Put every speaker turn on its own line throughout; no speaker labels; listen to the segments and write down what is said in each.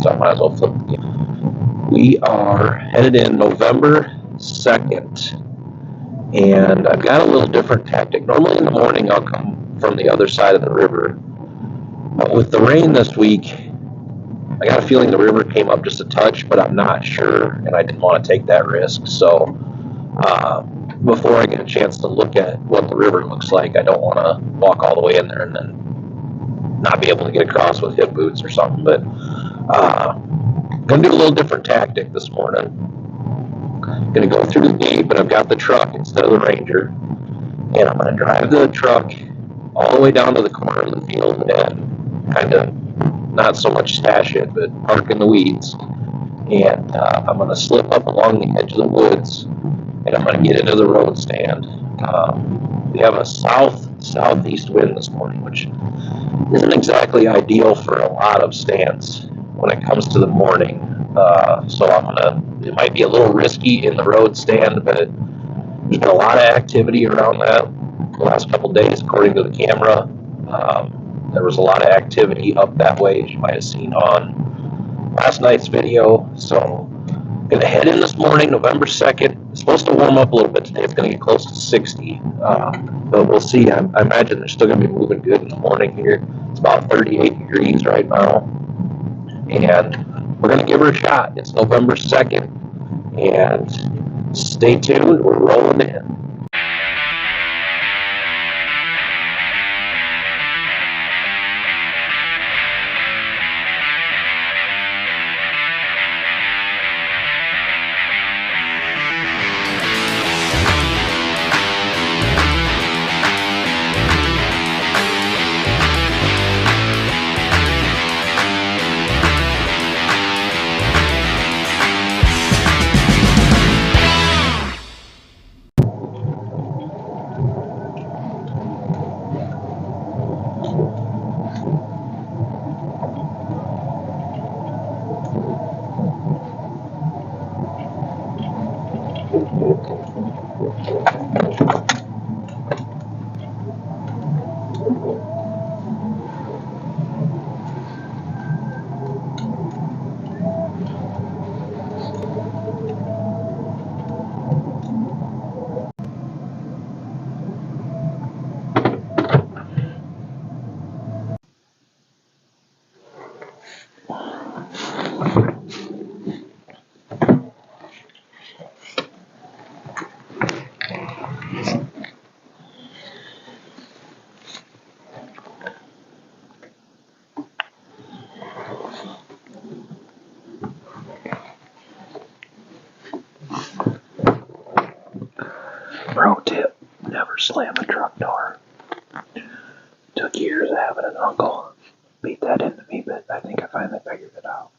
I might as well flip the game. We are headed in November 2nd, and I've got a little different tactic. Normally in the morning I'll come from the other side of the river, but with the rain this week, I got a feeling the river came up just a touch, but I'm not sure, and I didn't want to take that risk. So before I get a chance to look at what the river looks like, I don't want to walk all the way in there and then not be able to get across with hip boots or something. But I'm going to do a little different tactic this morning. I'm going to go through the gate, but I've got the truck instead of the Ranger, and I'm going to drive the truck all the way down to the corner of the field and kind of not so much stash it, but park in the weeds. And I'm going to slip up along the edge of the woods, and I'm going to get into the road stand. We have a southeast wind this morning, which isn't exactly ideal for a lot of stands when it comes to the morning. So it might be a little risky in the road stand, but there's been a lot of activity around that the last couple days, according to the camera. There was a lot of activity up that way, as you might have seen on last night's video. So I'm going to head in this morning, November 2nd. It's supposed to warm up a little bit today. It's going to get close to 60. But we'll see. I imagine they're still going to be moving good in the morning here. It's about 38 degrees right now. And we're going to give her a shot. It's November 2nd. And stay tuned. We're rolling in. Pro tip, never slam a truck door. Took years of having an uncle beat that into me, but I think I finally figured it out.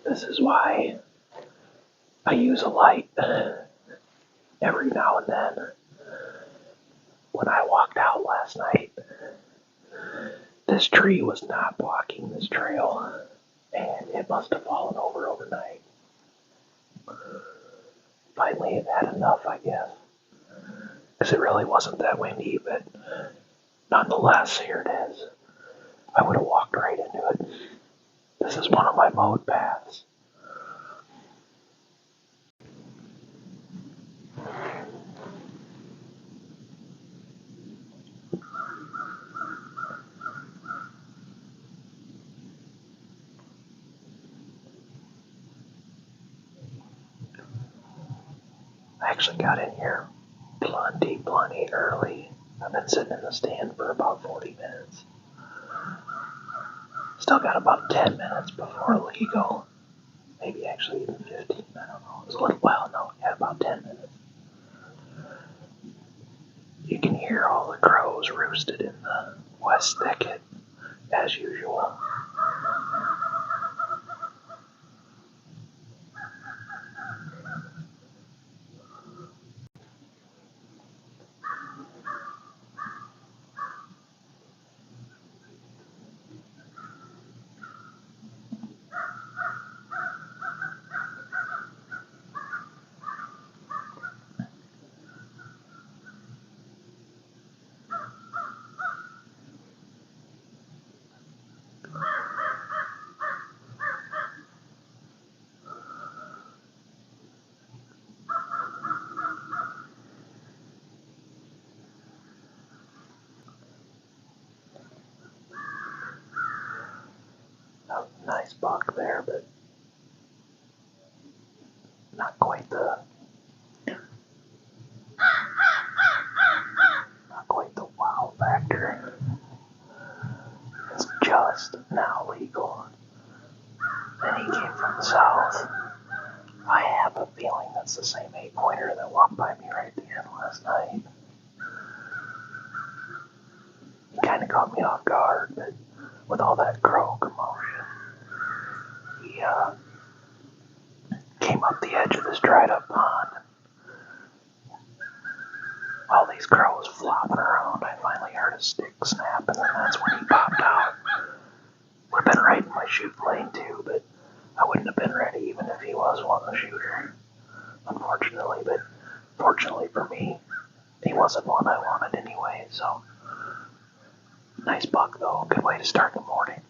This is why I use a light every now and then. When I walked out last night, this tree was not blocking this trail, and it must have fallen over overnight. Finally, it had enough, I guess, because it really wasn't that windy, but nonetheless, here it is. I would have walked right into it. This is one of my mowed paths. I actually got in here plenty early. I've been sitting in the stand for about 40 minutes. Still got about 10 minutes before legal. Maybe actually even 15, I don't know. It was a little while, no, yeah, about 10 minutes. You can hear all the crows roosted in the west thicket, as usual.
Nice buck there, but not quite the wow factor. It's just now legal. And he came from the south. I have a feeling that's the same 8-pointer that walked by me right at the end last night. He kind of caught me off guard, but with all that crow commotion, he came up the edge of this dried up pond. All these crows flopping around, I finally heard a stick snap, and then that's when he popped out. Would have been right in my shoot lane too, but I wouldn't have been ready even if he was a shooter, unfortunately. But fortunately for me, he wasn't one I wanted anyway, so nice buck though. Good way to start the morning.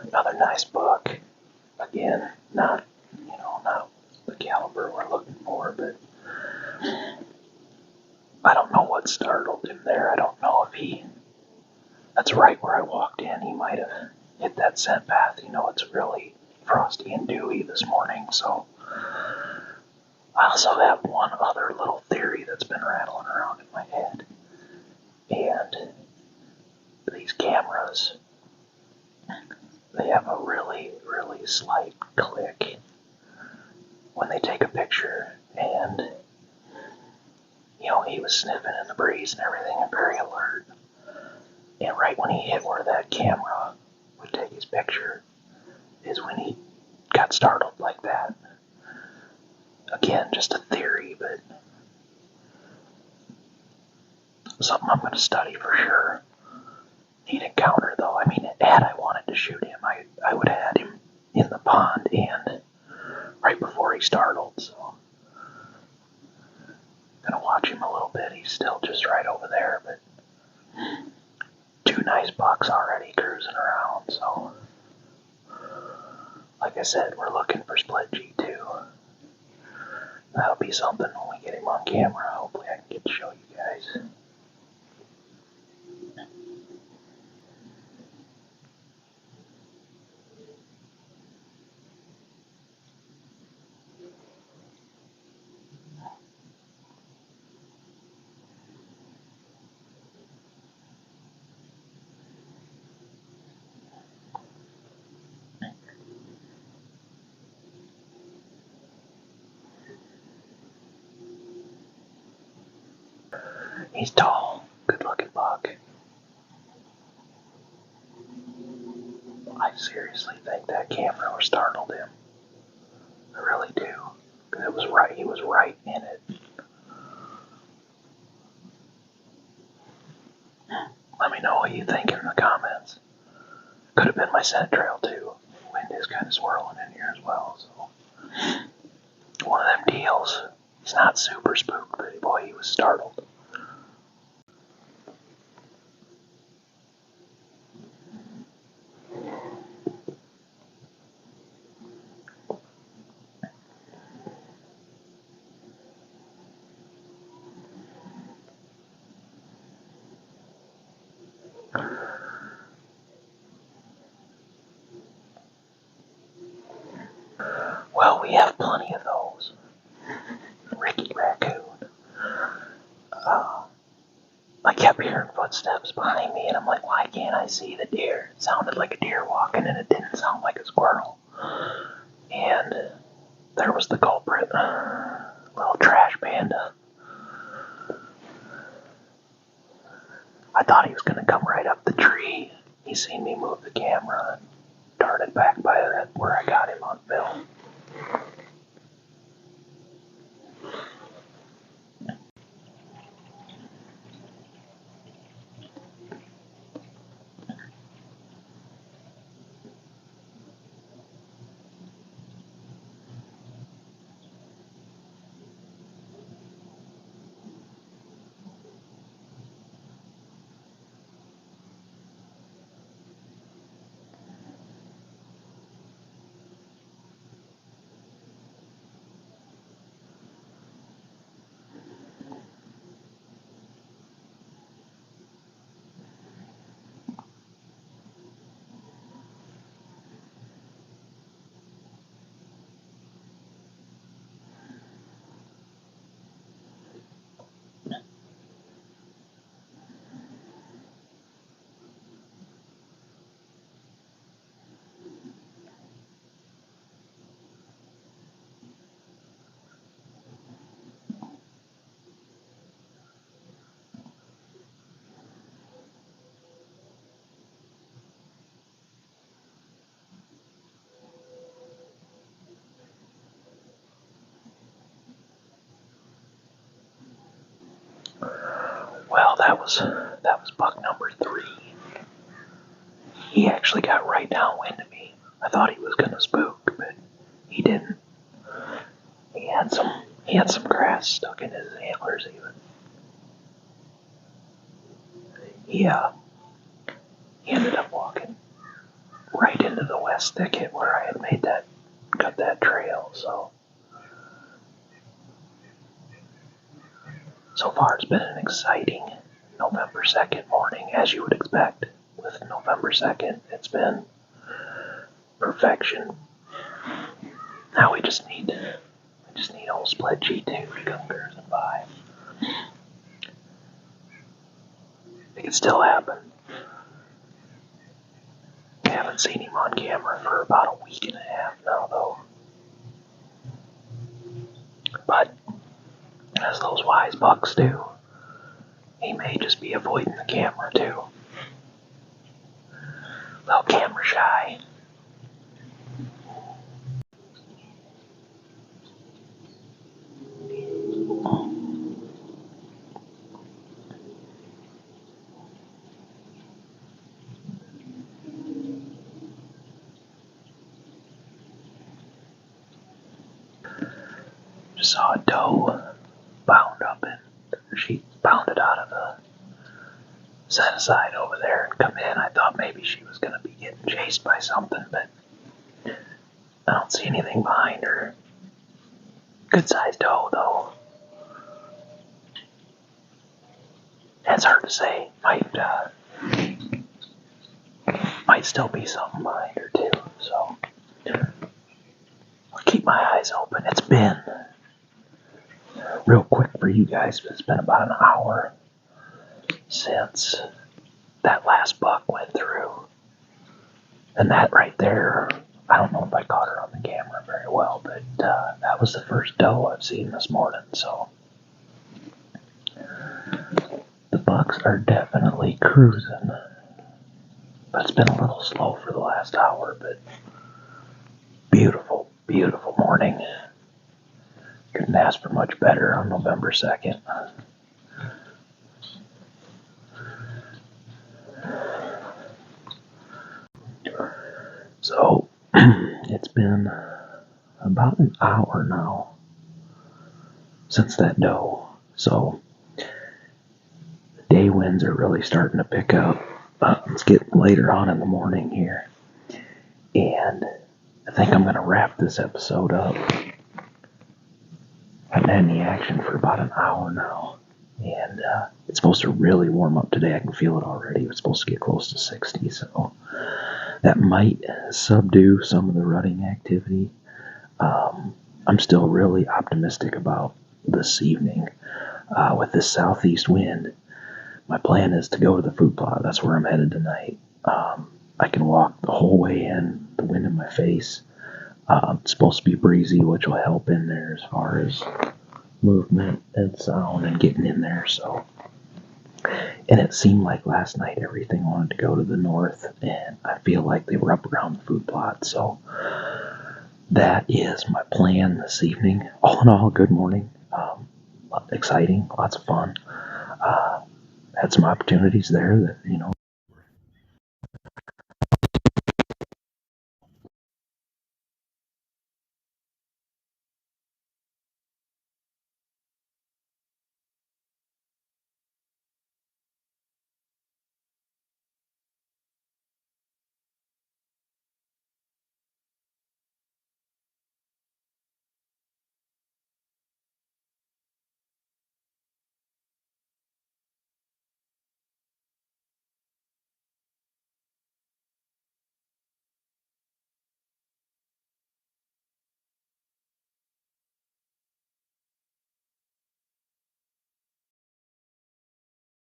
Another nice buck. Again, not the caliber we're looking for, but I don't know what startled him there. I don't know if that's right where I walked in. He might have hit that scent path. It's really frosty and dewy this morning, so I also have one other little theory that's been rattling around in my head. And these cameras, they have a really, really slight click when they take a picture. And, he was sniffing in the breeze and everything and very alert. And right when he hit where that camera would take his picture is when he got startled like that. Again, just a theory, but something I'm going to study for sure. Neat encounter, though. I mean, had I wanted to shoot him, I would have had him in the pond and right before he startled, so I'm going to watch him a little bit. He's still just right over there, but two nice bucks already cruising around, so like I said, we're looking for split G2. That'll be something when we get him on camera. Hopefully I can get to show you guys. He's tall, good looking buck. I seriously think that camera startled him. I really do. It was right, he was right in it. Let me know what you think in the comments. Could have been my scent trail too. Wind is kind of swirling in here as well, so. One of them deals. He's not super spooked, but boy, he was startled. Well, we have plenty of those. Ricky Raccoon. I kept hearing footsteps behind me, and I'm like, why can't I see the deer? It sounded like a deer walking, and it didn't sound like a squirrel. And there was the culprit, little trash panda. I thought he was going to come right up the tree. He seen me move the camera and darted back by where I got him on film. was buck number 3. He actually got right downwind of me. I thought he was gonna spook, but he didn't. He had some grass stuck in his antlers even. He ended up walking right into the west thicket where I had cut that trail, so far it's been an exciting November 2nd morning, as you would expect. With November 2nd, it's been perfection. Now we just need old split G2 to come cruising by. It could still happen. We haven't seen him on camera for about a week and a half now, though. But, as those wise bucks do, he may just be avoiding the camera, too. A little camera shy. Just saw a doe bound up in. She bounded out of the set aside over there and come in. I thought maybe she was going to be getting chased by something, but I don't see anything behind her. Good sized doe, though. It's hard to say. Might still be something behind her, too. So, I'll keep my eyes open. It's been real quick for you guys, but it's been about an hour since that last buck went through. And that right there, I don't know if I caught her on the camera very well, but that was the first doe I've seen this morning, so the bucks are definitely cruising. But it's been a little slow for the last hour, but beautiful, beautiful morning. Couldn't ask for much better on November 2nd. So, it's been about an hour now since that doe. So, the day winds are really starting to pick up. It's getting later on in the morning here. And I think I'm going to wrap this episode up. I've been in the action for about an hour now. And it's supposed to really warm up today. I can feel it already. It's supposed to get close to 60, so that might subdue some of the rutting activity. I'm still really optimistic about this evening. With this southeast wind, my plan is to go to the food plot. That's where I'm headed tonight. I can walk the whole way in, the wind in my face. It's supposed to be breezy, which will help in there as far as movement and sound and getting in there. So, and it seemed like last night everything wanted to go to the north, and I feel like they were up around the food plot. So that is my plan this evening. All in all, good morning. Exciting, lots of fun. Had some opportunities there that,